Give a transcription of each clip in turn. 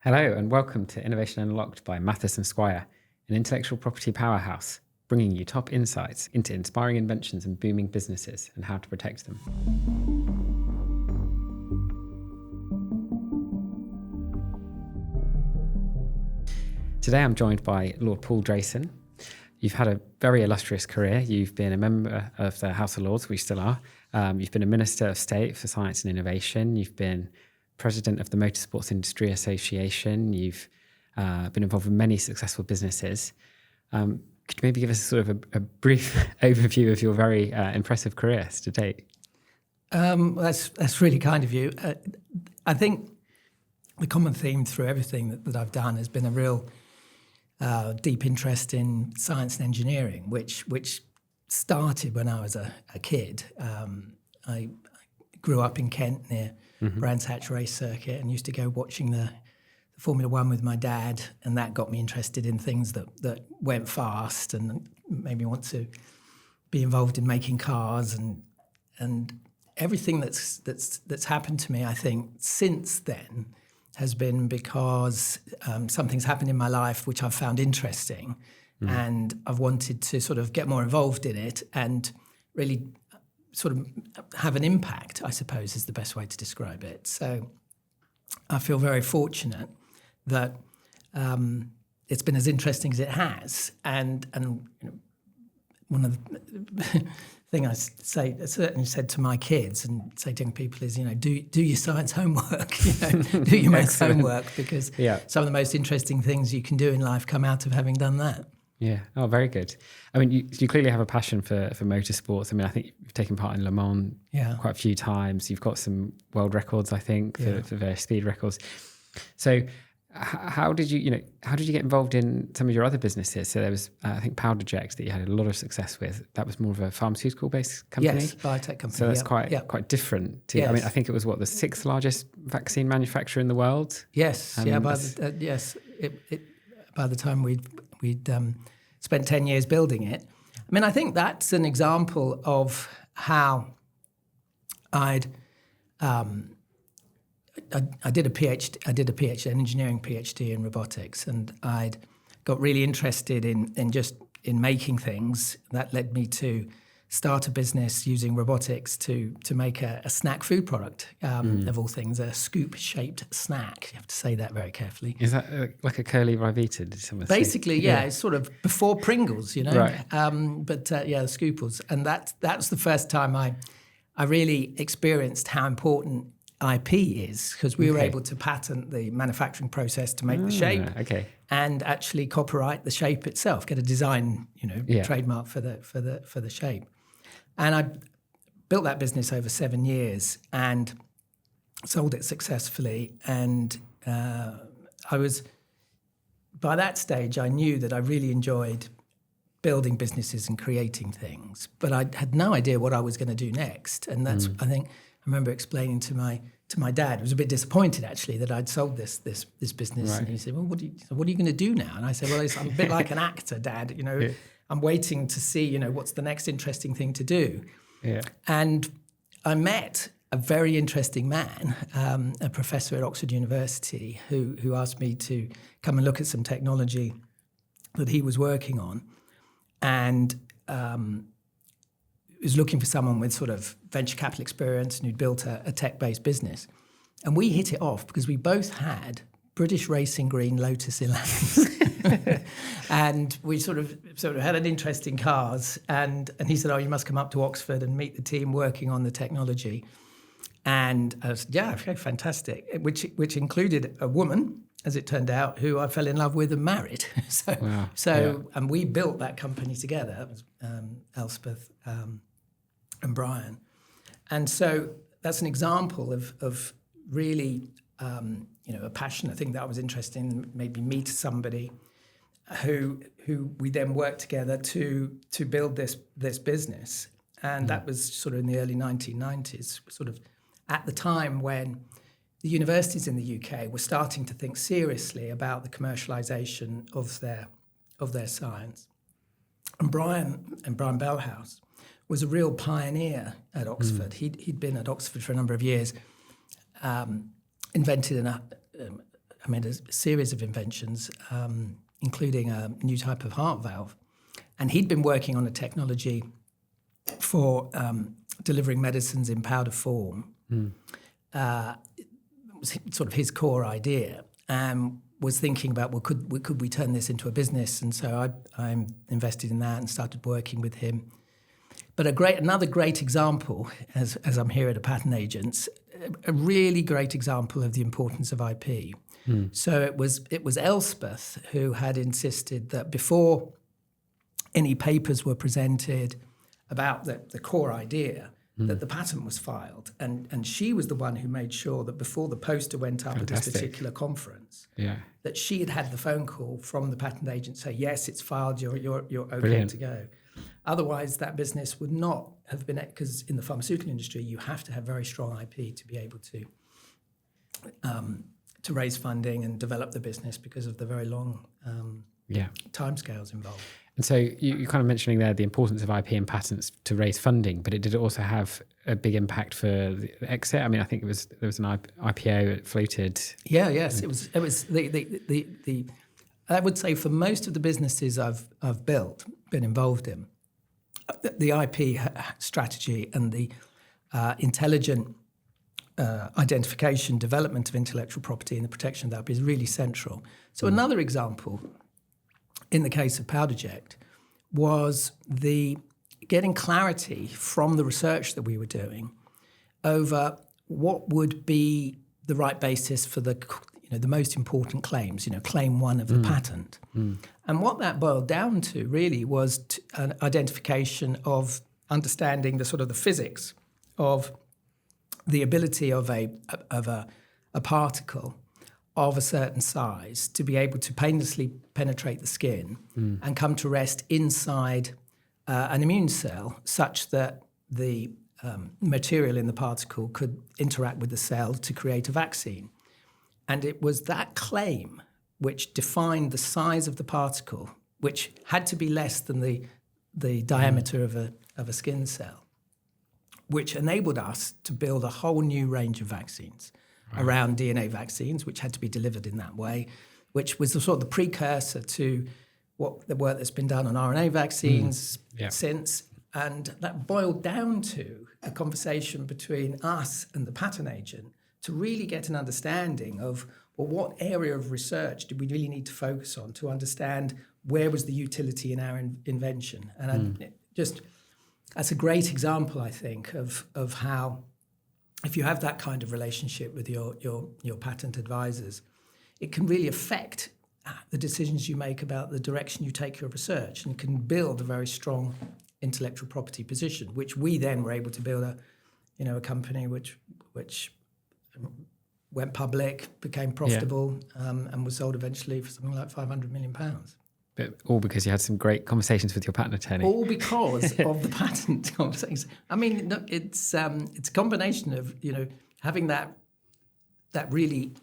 Hello and welcome to Innovation Unlocked by Mathys Squire, an intellectual property powerhouse, bringing you top insights into inspiring inventions and booming businesses and how to protect them. Today I'm joined by Lord Paul Drayson. You've had a very illustrious career. You've been a member of the House of Lords, we still are. You've been a Minister of State for Science and Innovation. You've been President of the Motorsports Industry Association. You've been involved in many successful businesses. Could you maybe give us sort of a brief overview of your very impressive career to date? That's really kind of you. I think the common theme through everything that I've done has been a real deep interest in science and engineering, which started when I was a kid. I grew up in Kent near Brands Hatch race circuit and used to go watching the Formula One with my dad, and that got me interested in things that went fast and made me want to be involved in making cars and everything that's happened to me, I think, since then has been because something's happened in my life which I've found interesting, and I've wanted to sort of get more involved in it and really sort of have an impact, I suppose, is the best way to describe it. So I feel very fortunate that it's been as interesting as it has. And you know, one of the thing I certainly said to my kids and say to young people is, do your science homework, do your maths homework, because some of the most interesting things you can do in life come out of having done that. Yeah. Oh, very good. I mean, you clearly have a passion for motorsports. I mean, I think you've taken part in Le Mans quite a few times. You've got some world records, I think, for various speed records. So how did you get involved in some of your other businesses? So there was, I think, Powderject that you had a lot of success with. That was more of a pharmaceutical-based company? Yes, biotech company. So that's quite different. I mean, I think it was, the sixth largest vaccine manufacturer in the world? Yes, by the time we'd spent 10 years building it. I mean, I think that's an example of how I did a PhD, an engineering PhD in robotics, and I'd got really interested in making things. That led me to start a business using robotics to make a snack food product, of all things, a scoop-shaped snack. You have to say that very carefully. Is that like a curly Rivita? Did someone Basically, say? It's sort of before Pringles, Right. The Scooples. And that's the first time I really experienced how important IP is, because we were able to patent the manufacturing process to make the shape and actually copyright the shape itself, get a design, trademark for the shape. And I built that business over 7 years and sold it successfully. And by that stage, I knew that I really enjoyed building businesses and creating things, but I had no idea what I was going to do next. And that's, I think, I remember explaining to my dad, I was a bit disappointed actually that I'd sold this business. Right. And he said, well, what are you going to do now? And I said, well, I'm a bit like an actor, Dad, I'm waiting to see, what's the next interesting thing to do. Yeah. And I met a very interesting man, a professor at Oxford University, who asked me to come and look at some technology that he was working on, and was looking for someone with sort of venture capital experience and who'd built a tech-based business. And we hit it off because we both had British racing green Lotus Elans. And we sort of had an interest in cars. And he said, you must come up to Oxford and meet the team working on the technology. And I said, okay, fantastic, which included a woman, as it turned out, who I fell in love with and married. And we built that company together. That was Elspeth and Brian. And so that's an example of really, a passion. I think that I was interested in, maybe meet somebody who we then worked together to build this business. And that was sort of in the early 1990s, sort of at the time when the universities in the UK were starting to think seriously about the commercialisation of their science. And Brian Bellhouse was a real pioneer at Oxford. He'd been at Oxford for a number of years, invented a made a series of inventions, including a new type of heart valve. And he'd been working on a technology for delivering medicines in powder form. It was sort of his core idea, and was thinking about, well, could we turn this into a business? And so I invested in that and started working with him. But another great example, as I'm here at a patent agent's, a really great example of the importance of IP. So it was Elspeth who had insisted that before any papers were presented about the core idea, that the patent was filed. And she was the one who made sure that before the poster went up at this particular conference, that she had the phone call from the patent agent say, yes, it's filed, you're okay Brilliant. To go. Otherwise, that business would not have been, because in the pharmaceutical industry, you have to have very strong IP to be able to raise funding and develop the business because of the very long timescales involved. And so you're kind of mentioning there the importance of IP and patents to raise funding, but it did also have a big impact for the exit. I mean, I think there was an IPO that floated. It was the I would say for most of the businesses I've been involved in, the IP strategy and the intelligent identification, development of intellectual property and the protection of that is really central. So another example, in the case of Powderject, was the getting clarity from the research that we were doing over what would be the right basis for the most important claims, claim one of the patent. And what that boiled down to really was an identification of understanding the sort of the physics of the ability of a particle of a certain size to be able to painlessly penetrate the skin and come to rest inside an immune cell such that the material in the particle could interact with the cell to create a vaccine. And it was that claim which defined the size of the particle, which had to be less than the diameter of a skin cell, which enabled us to build a whole new range of vaccines around DNA vaccines, which had to be delivered in that way, which was the sort of the precursor to what the work that's been done on RNA vaccines since. And that boiled down to a conversation between us and the patent agent to really get an understanding of, well, what area of research did we really need to focus on to understand where was the utility in our invention. And that's a great example, I think, of how, if you have that kind of relationship with your patent advisors, it can really affect the decisions you make about the direction you take your research and can build a very strong intellectual property position, which we then were able to build a company which went public, became profitable, and was sold eventually for something like £500 million. But all because you had some great conversations with your patent attorney. All because of the patent conversations. I mean, it's a combination of having that really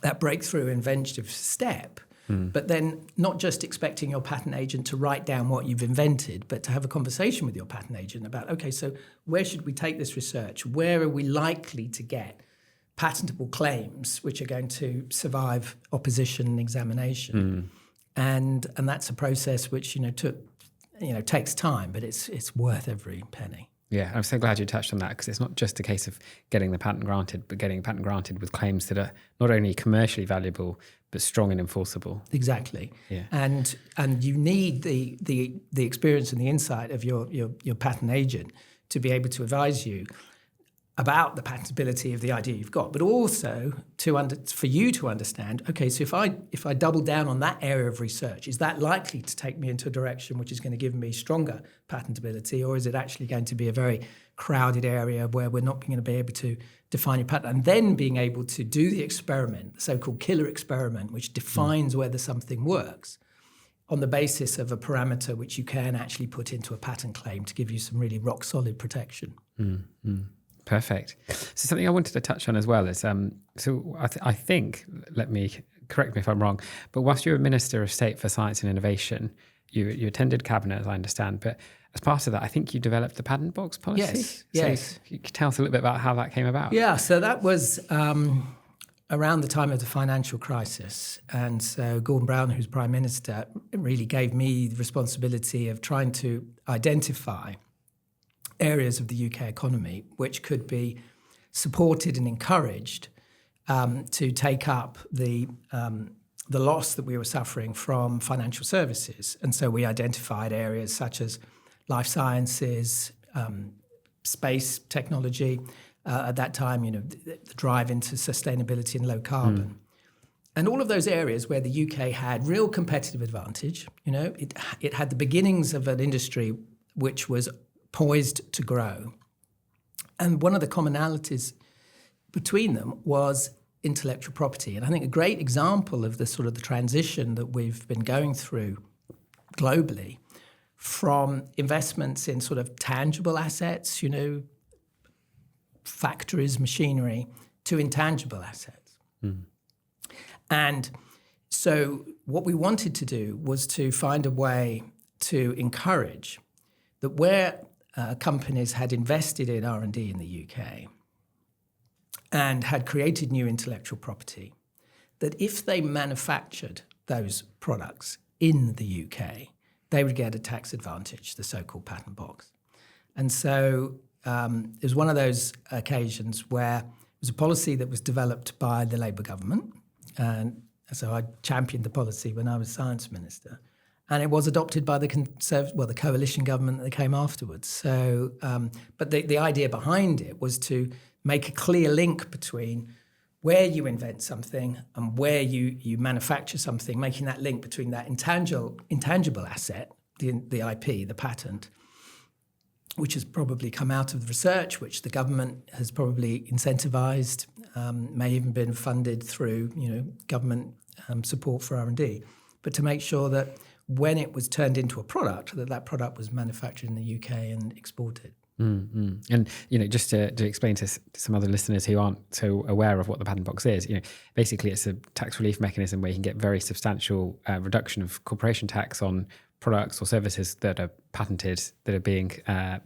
that breakthrough inventive step, but then not just expecting your patent agent to write down what you've invented, but to have a conversation with your patent agent about, okay, so where should we take this research? Where are we likely to get patentable claims which are going to survive opposition and examination? And that's a process which takes time, but it's worth every penny. Yeah, I'm so glad you touched on that, because it's not just a case of getting the patent granted, but getting a patent granted with claims that are not only commercially valuable but strong and enforceable. Exactly. Yeah. And you need the experience and the insight of your patent agent to be able to advise you about the patentability of the idea you've got, but also for you to understand, okay, so if I double down on that area of research, is that likely to take me into a direction which is going to give me stronger patentability, or is it actually going to be a very crowded area where we're not going to be able to define your patent? And then being able to do the experiment, the so-called killer experiment, which defines whether something works on the basis of a parameter which you can actually put into a patent claim to give you some really rock-solid protection. Perfect. So something I wanted to touch on as well is, I think, correct me if I'm wrong, but whilst you were Minister of State for Science and Innovation, you attended Cabinet, as I understand, but as part of that, I think you developed the patent box policy? Yes. So you could tell us a little bit about how that came about? Yeah, so that was around the time of the financial crisis. And so Gordon Brown, who's Prime Minister, really gave me the responsibility of trying to identify areas of the UK economy which could be supported and encouraged to take up the loss that we were suffering from financial services. And so we identified areas such as life sciences, space technology, at that time, the drive into sustainability and low carbon. And all of those areas where the UK had real competitive advantage, it had the beginnings of an industry which was poised to grow. And one of the commonalities between them was intellectual property. And I think a great example of the sort of the transition that we've been going through globally from investments in sort of tangible assets, factories, machinery, to intangible assets. And so what we wanted to do was to find a way to encourage that where companies had invested in R&D in the UK and had created new intellectual property, that if they manufactured those products in the UK, they would get a tax advantage, the so-called patent box. And so it was one of those occasions where it was a policy that was developed by the Labour government. And so I championed the policy when I was Science Minister. And it was adopted by the the coalition government that came afterwards. So, but the idea behind it was to make a clear link between where you invent something and where you manufacture something, making that link between that intangible asset, the IP, the patent, which has probably come out of the research, which the government has probably incentivized, may even been funded through government support for R&D, but to make sure that when it was turned into a product, that product was manufactured in the UK and exported. And just to explain to some other listeners who aren't so aware of what the patent box is, basically it's a tax relief mechanism where you can get very substantial reduction of corporation tax on products or services that are patented, that are being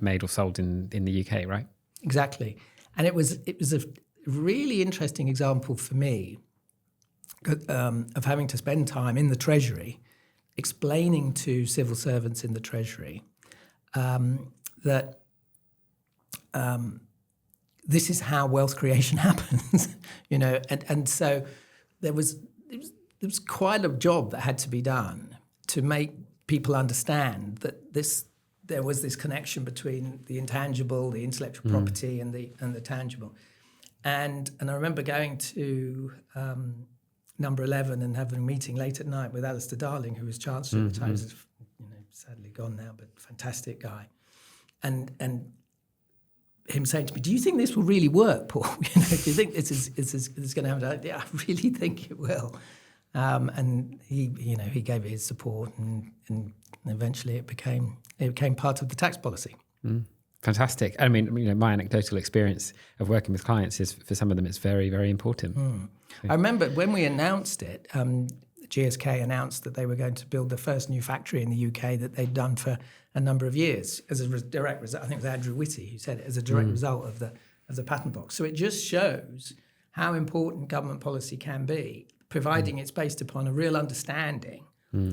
made or sold in the UK, right? Exactly. And it was a really interesting example for me of having to spend time in the Treasury explaining to civil servants in the Treasury that this is how wealth creation happens, and so there was quite a job that had to be done to make people understand that there was this connection between the intangible, the intellectual property, and the tangible. And I remember going to Number 11 and having a meeting late at night with Alistair Darling, who was Chancellor at the time. He's sadly gone now, but fantastic guy. And him saying to me, "Do you think this will really work, Paul? Do you think this is going to happen?" Yeah, I really think it will. And he gave it his support, and eventually it became part of the tax policy. Fantastic. I mean, my anecdotal experience of working with clients is, for some of them, it's very, very important. I remember when we announced it, GSK announced that they were going to build the first new factory in the UK that they'd done for a number of years as a direct result. I think it was Andrew Whitty who said it, as a direct result of the patent box. So it just shows how important government policy can be, providing it's based upon a real understanding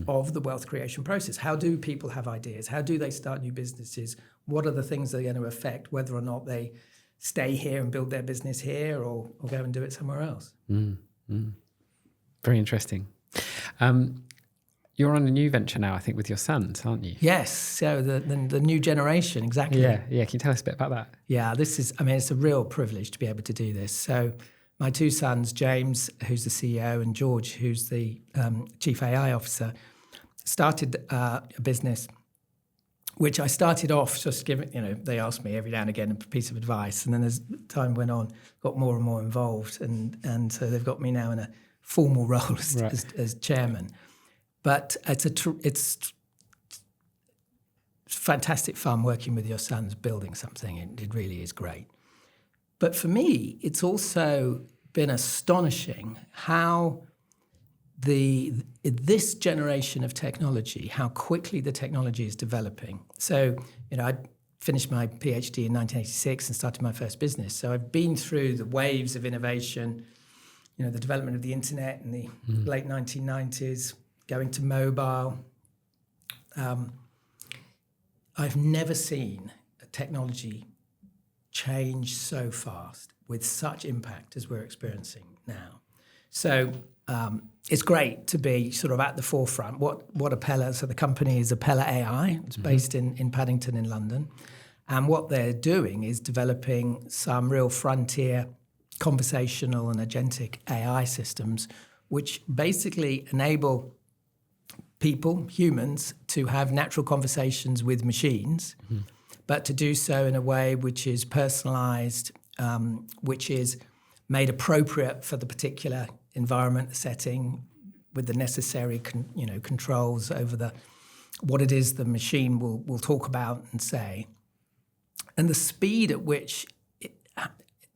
of the wealth creation process. How do people have ideas? How do they start new businesses? What are the things that are going to affect whether or not they stay here and build their business here or go and do it somewhere else? Very interesting. You're on a new venture now, I think, with your sons, aren't you? Yes. So the new generation, exactly. Yeah. Can you tell us a bit about that? Yeah, it's a real privilege to be able to do this. So my two sons, James, who's the CEO, and George, who's the Chief AI Officer, started a business which I started off just giving, they asked me every now and again a piece of advice. And then as time went on, got more and more involved. And so they've got me now in a formal role as chairman. But it's fantastic fun working with your sons, building something. It really is great. But for me, it's also been astonishing how this generation of technology, how quickly the technology is developing. So, I finished my PhD in 1986 and started my first business. So I've been through the waves of innovation the development of the internet in the late 1990s, going to mobile. I've never seen a technology change so fast with such impact as we're experiencing now. So it's great to be sort of at the forefront. What Appella, so the company is Appella AI. It's based in Paddington in London. And what they're doing is developing some real frontier conversational and agentic AI systems, which basically enable people, humans, to have natural conversations with machines, but to do so in a way which is personalized, which is made appropriate for the particular environment, setting, with the necessary controls over what it is the machine will talk about and say. And the speed at which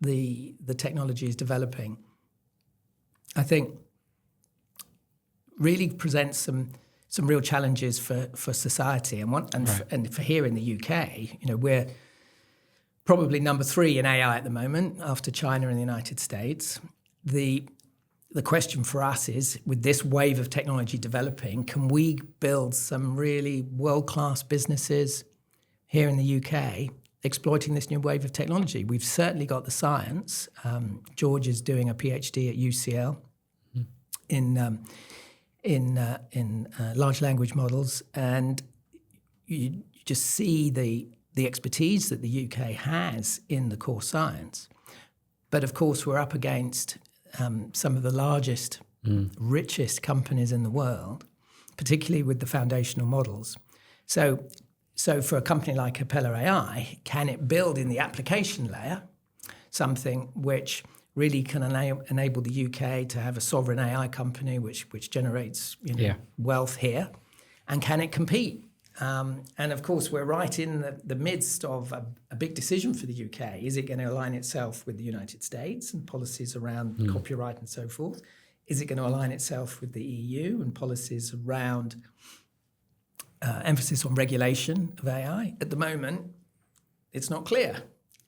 the technology is developing, I think, really presents some real challenges for society. And for here in the UK, we're probably number 3 in AI at the moment, after China and the United States. The question for us is, with this wave of technology developing, can we build some really world-class businesses here in the UK exploiting this new wave of technology? We've certainly got the science. George is doing a PhD at UCL in large language models, and you just see the expertise that the UK has in the core science. But of course, we're up against some of the largest, richest companies in the world, particularly with the foundational models. So for a company like Appella AI, can it build in the application layer something which really can enable the UK to have a sovereign AI company which generates wealth here? And can it compete? And of course, we're right in the midst of a big decision for the UK. Is it going to align itself with the United States and policies around copyright and so forth? Is it going to align itself with the EU and policies around emphasis on regulation of AI? At the moment, it's not clear.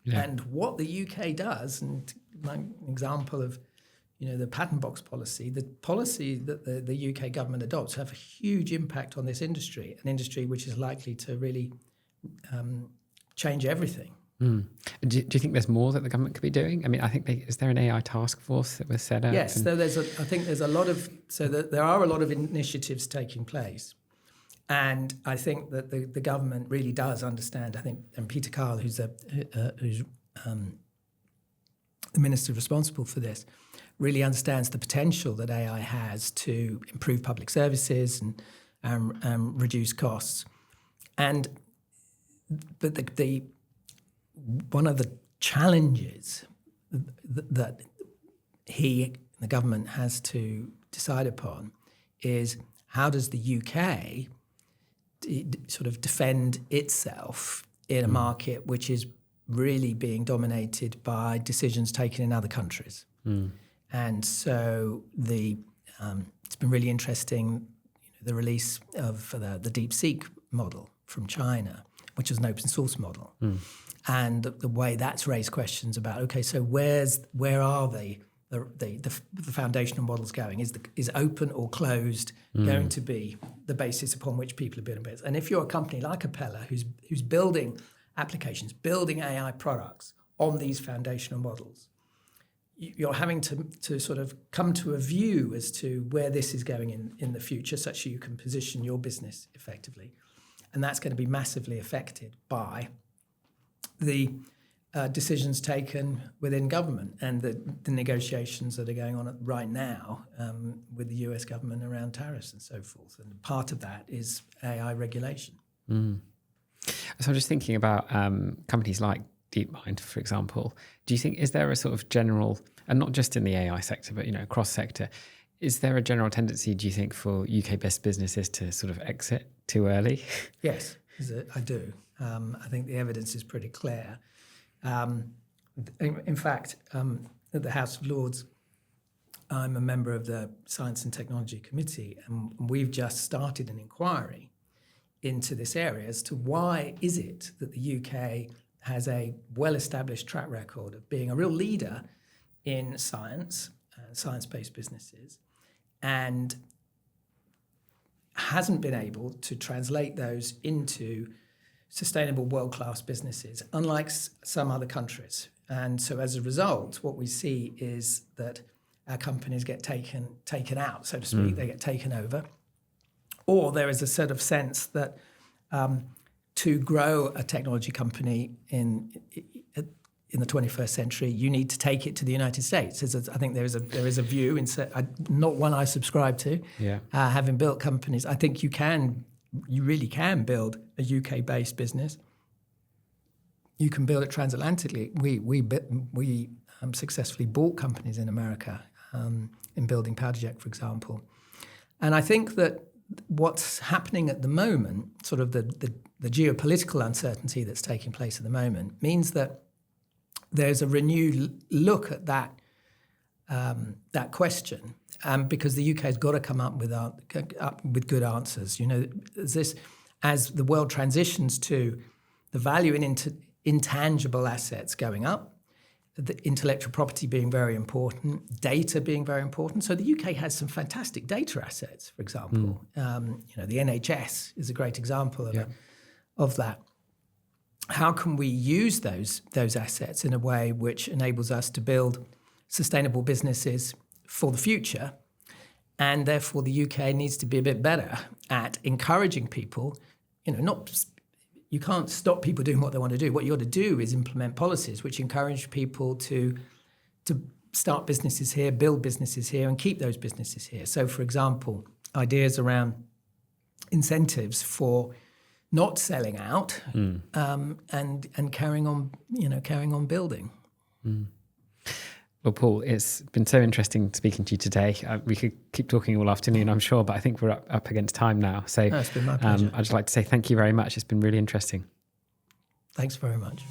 Yeah. And what the UK does, and like an example of the patent box policy, the policy that the UK government adopts have a huge impact on this industry, an industry which is likely to really change everything. Do you think there's more that the government could be doing? I mean, I think is there an AI task force that was set up? Yes, so I think there's a lot of, there are a lot of initiatives taking place. And I think that the government really does understand. I think, and Peter Kyle, who's the minister responsible for this, really understands the potential that AI has to improve public services and reduce costs. But one of the challenges that the government has to decide upon is, how does the UK sort of defend itself in a market which is really being dominated by decisions taken in other countries? And so it's been really interesting, the release of the DeepSeek model from China, which is an open source model, and the way that's raised questions about, okay, so where are the foundational models going? Is open or closed going to be the basis upon which people are building bits? And if you're a company like Appella who's building applications, building AI products on these foundational models, you're having to sort of come to a view as to where this is going in the future, such that you can position your business effectively. And that's going to be massively affected by the decisions taken within government and the negotiations that are going on right now with the US government around tariffs and so forth. And part of that is AI regulation. So I'm just thinking about companies like DeepMind, for example. Do you think, is there a sort of general, and not just in the AI sector, but across sector, is there a general tendency, do you think, for UK-based businesses to sort of exit too early? Yes, I do. I think the evidence is pretty clear. In fact, at the House of Lords, I'm a member of the Science and Technology Committee, and we've just started an inquiry into this area as to why is it that the UK has a well-established track record of being a real leader in science, science-based businesses, and hasn't been able to translate those into sustainable world-class businesses, unlike some other countries. And so as a result, what we see is that our companies get taken out, so to speak. They get taken over. Or there is a sort of sense that to grow a technology company in the 21st century, you need to take it to the United States. I think there is a view, not one I subscribe to. Yeah. Having built companies, I think you really can build a UK-based business. You can build it transatlantically. We successfully bought companies in America in building Powderjet, for example. And I think that what's happening at the moment, sort of the geopolitical uncertainty that's taking place at the moment, means that there's a renewed look at that question, because the UK has got to come up with good answers. You know, as the world transitions to the value in intangible assets going up, the intellectual property being very important, data being very important. So the UK has some fantastic data assets, for example. The NHS is a great example of that. How can we use those assets in a way which enables us to build sustainable businesses for the future? And therefore, the UK needs to be a bit better at encouraging people. You can't stop people doing what they want to do. What you ought to do is implement policies which encourage people to start businesses here, build businesses here, and keep those businesses here. So, for example, ideas around incentives for not selling out and carrying on building. Well, Paul, it's been so interesting speaking to you today. We could keep talking all afternoon, I'm sure, but I think we're up against time now. So it's been my pleasure. I'd just like to say thank you very much. It's been really interesting. Thanks very much.